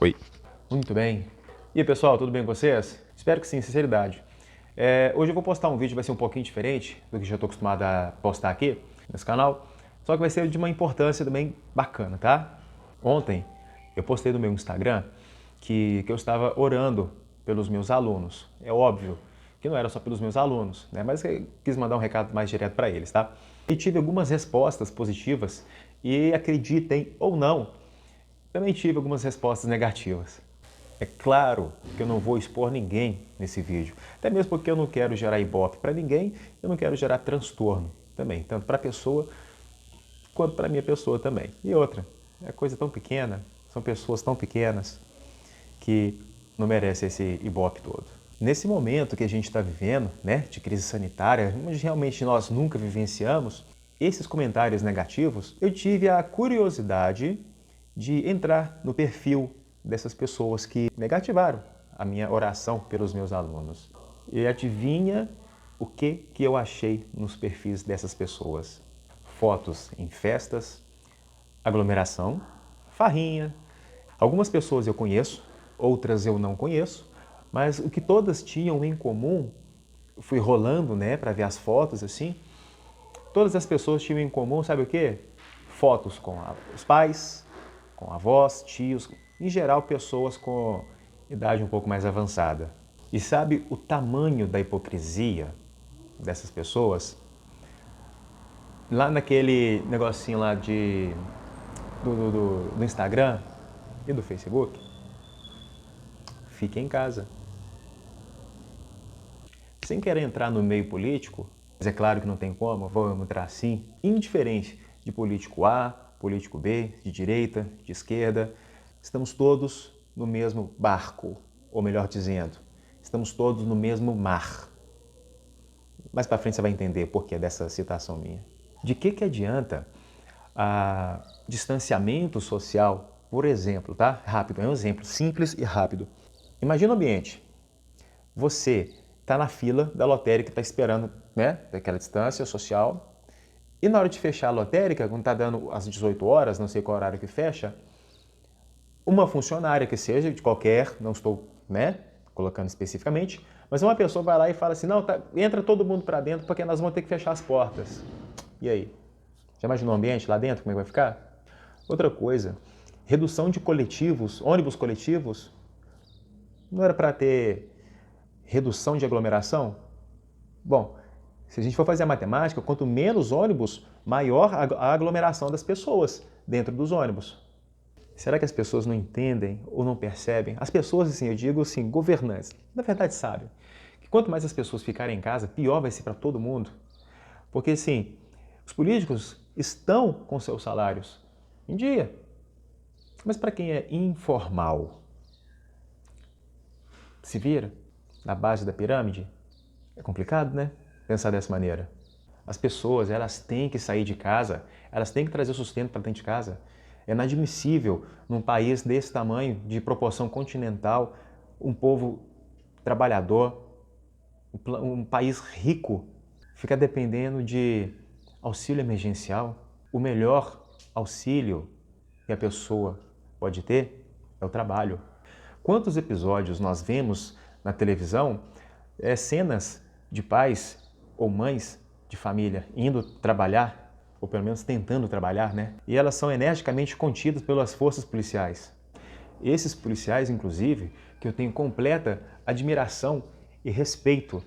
Oi. Muito bem. E aí, pessoal, tudo bem com vocês? Espero que sim, sinceridade. Hoje eu vou postar um vídeo, vai ser um pouquinho diferente do que já estou acostumado a postar aqui nesse canal, só que vai ser de uma importância também bacana, tá? Ontem eu postei no meu Instagram que eu estava orando pelos meus alunos. É óbvio que não era só pelos meus alunos, né? Mas eu quis mandar um recado mais direto para eles, tá? E tive algumas respostas positivas e, acreditem ou não, também tive algumas respostas negativas. É claro que eu não vou expor ninguém nesse vídeo, até mesmo porque eu não quero gerar ibope para ninguém, eu não quero gerar transtorno também, tanto para a pessoa quanto para a minha pessoa também. E outra, é coisa tão pequena, são pessoas tão pequenas que não merecem esse ibope todo. Nesse momento que a gente está vivendo, né, de crise sanitária, onde realmente nós nunca vivenciamos, esses comentários negativos, eu tive a curiosidade de entrar no perfil dessas pessoas que negativaram a minha oração pelos meus alunos. E adivinha o que eu achei nos perfis dessas pessoas? Fotos em festas, aglomeração, farrinha. Algumas pessoas eu conheço, outras eu não conheço, mas o que todas tinham em comum, fui rolando, né, para ver as fotos assim, todas as pessoas tinham em comum, sabe o quê? Fotos com os pais, com avós, tios, em geral pessoas com idade um pouco mais avançada. E sabe o tamanho da hipocrisia dessas pessoas? Lá naquele negocinho lá do Instagram e do Facebook, fique em casa. Sem querer entrar no meio político, mas é claro que não tem como, vou entrar assim, indiferente de político A, político B, de direita, de esquerda, estamos todos no mesmo barco, ou melhor dizendo, estamos todos no mesmo mar. Mais para frente você vai entender o porquê dessa citação minha. De que adianta distanciamento social, por exemplo, tá? Rápido, é um exemplo simples e rápido. Imagina o ambiente. Você está na fila da lotérica, está esperando, né, daquela distância social, e na hora de fechar a lotérica, quando está dando às 18 horas, não sei qual horário que fecha, uma funcionária que seja, de qualquer, não estou, né, colocando especificamente, mas uma pessoa vai lá e fala assim, não, entra todo mundo para dentro porque nós vamos ter que fechar as portas. E aí? Já imaginou o ambiente lá dentro, como é que vai ficar? Outra coisa, redução de coletivos, ônibus coletivos, não era para ter redução de aglomeração? Bom, se a gente for fazer a matemática, quanto menos ônibus, maior a aglomeração das pessoas dentro dos ônibus. Será que as pessoas não entendem ou não percebem? As pessoas, assim, eu digo assim, governantes, na verdade sabem que quanto mais as pessoas ficarem em casa, pior vai ser para todo mundo. Porque, assim, os políticos estão com seus salários em dia. Mas para quem é informal, se vira na base da pirâmide? É complicado, né? Pensar dessa maneira. As pessoas, elas têm que sair de casa, elas têm que trazer o sustento para dentro de casa. É inadmissível, num país desse tamanho, de proporção continental, um povo trabalhador, um país rico, ficar dependendo de auxílio emergencial. O melhor auxílio que a pessoa pode ter é o trabalho. Quantos episódios nós vemos na televisão, cenas de pais ou mães de família indo trabalhar, ou pelo menos tentando trabalhar, né? E elas são energicamente contidas pelas forças policiais. Esses policiais, inclusive, que eu tenho completa admiração e respeito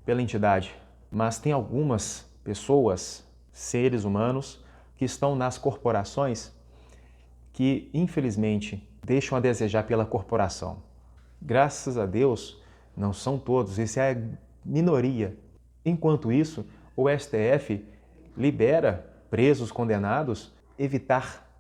pela entidade. Mas tem algumas pessoas, seres humanos, que estão nas corporações que, infelizmente, deixam a desejar pela corporação. Graças a Deus, não são todos, isso é a minoria. Enquanto isso, o STF libera presos condenados evitar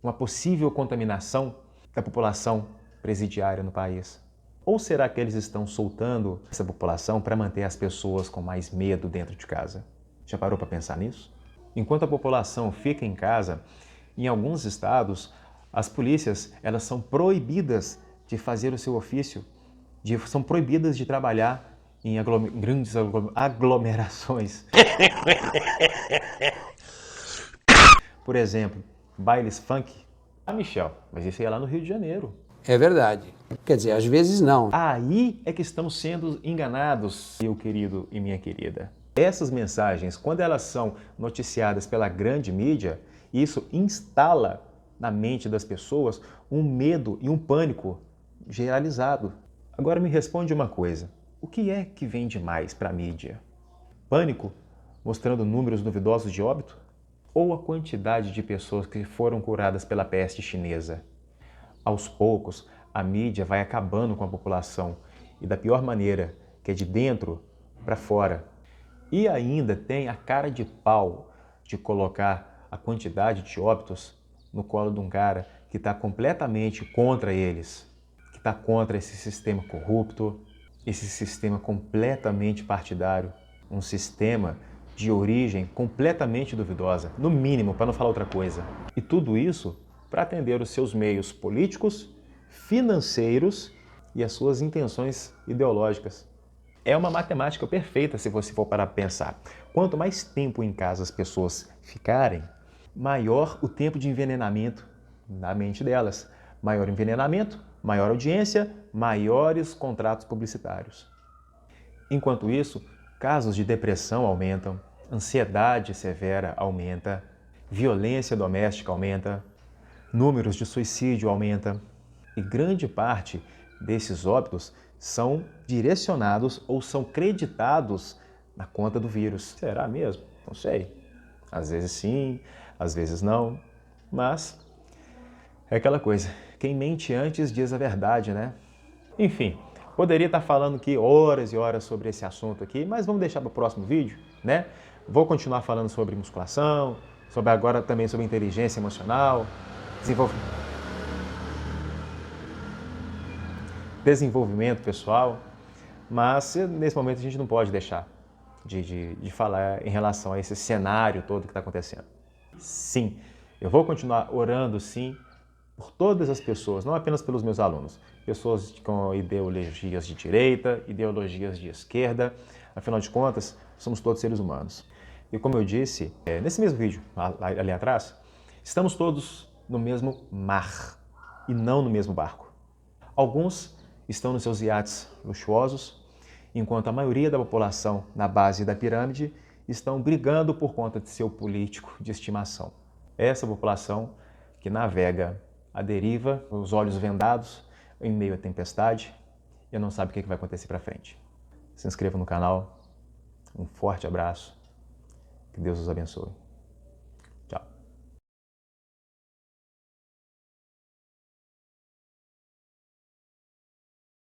uma possível contaminação da população presidiária no país. Ou será que eles estão soltando essa população para manter as pessoas com mais medo dentro de casa? Já parou para pensar nisso? Enquanto a população fica em casa, em alguns estados, as polícias elas são proibidas de fazer o seu ofício, são proibidas de trabalhar em grandes aglomerações. Por exemplo, bailes funk. Ah, Michel, mas isso aí é lá no Rio de Janeiro. É verdade. Quer dizer, às vezes não. Aí é que estamos sendo enganados, meu querido e minha querida. Essas mensagens, quando elas são noticiadas pela grande mídia, isso instala na mente das pessoas um medo e um pânico generalizado. Agora me responde uma coisa: o que é que vende mais para a mídia? Pânico, mostrando números duvidosos de óbito? Ou a quantidade de pessoas que foram curadas pela peste chinesa? Aos poucos, a mídia vai acabando com a população e da pior maneira, que é de dentro para fora. E ainda tem a cara de pau de colocar a quantidade de óbitos no colo de um cara que está completamente contra eles, que está contra esse sistema corrupto, esse sistema completamente partidário, um sistema de origem completamente duvidosa, no mínimo, para não falar outra coisa. E tudo isso para atender os seus meios políticos, financeiros e as suas intenções ideológicas. É uma matemática perfeita se você for parar para pensar. Quanto mais tempo em casa as pessoas ficarem, maior o tempo de envenenamento na mente delas. Maior envenenamento, maior audiência, maiores contratos publicitários. Enquanto isso, casos de depressão aumentam, ansiedade severa aumenta, violência doméstica aumenta, números de suicídio aumenta e grande parte desses óbitos são direcionados ou são creditados na conta do vírus. Será mesmo? Não sei. Às vezes sim, às vezes não, mas é aquela coisa, quem mente antes diz a verdade, né? Enfim, poderia estar falando aqui horas e horas sobre esse assunto aqui, mas vamos deixar para o próximo vídeo, né? Vou continuar falando sobre musculação, sobre agora também sobre inteligência emocional, desenvolvimento pessoal, mas nesse momento a gente não pode deixar de falar em relação a esse cenário todo que está acontecendo. Sim, eu vou continuar orando, sim, por todas as pessoas, não apenas pelos meus alunos, pessoas com ideologias de direita, ideologias de esquerda, afinal de contas, somos todos seres humanos. E como eu disse, nesse mesmo vídeo, ali atrás, estamos todos no mesmo mar e não no mesmo barco. Alguns estão nos seus iates luxuosos, enquanto a maioria da população na base da pirâmide estão brigando por conta de seu político de estimação. Essa população que navega à deriva, os olhos vendados, em meio à tempestade, e não sabe o que vai acontecer para frente. Se inscreva no canal, um forte abraço, que Deus os abençoe.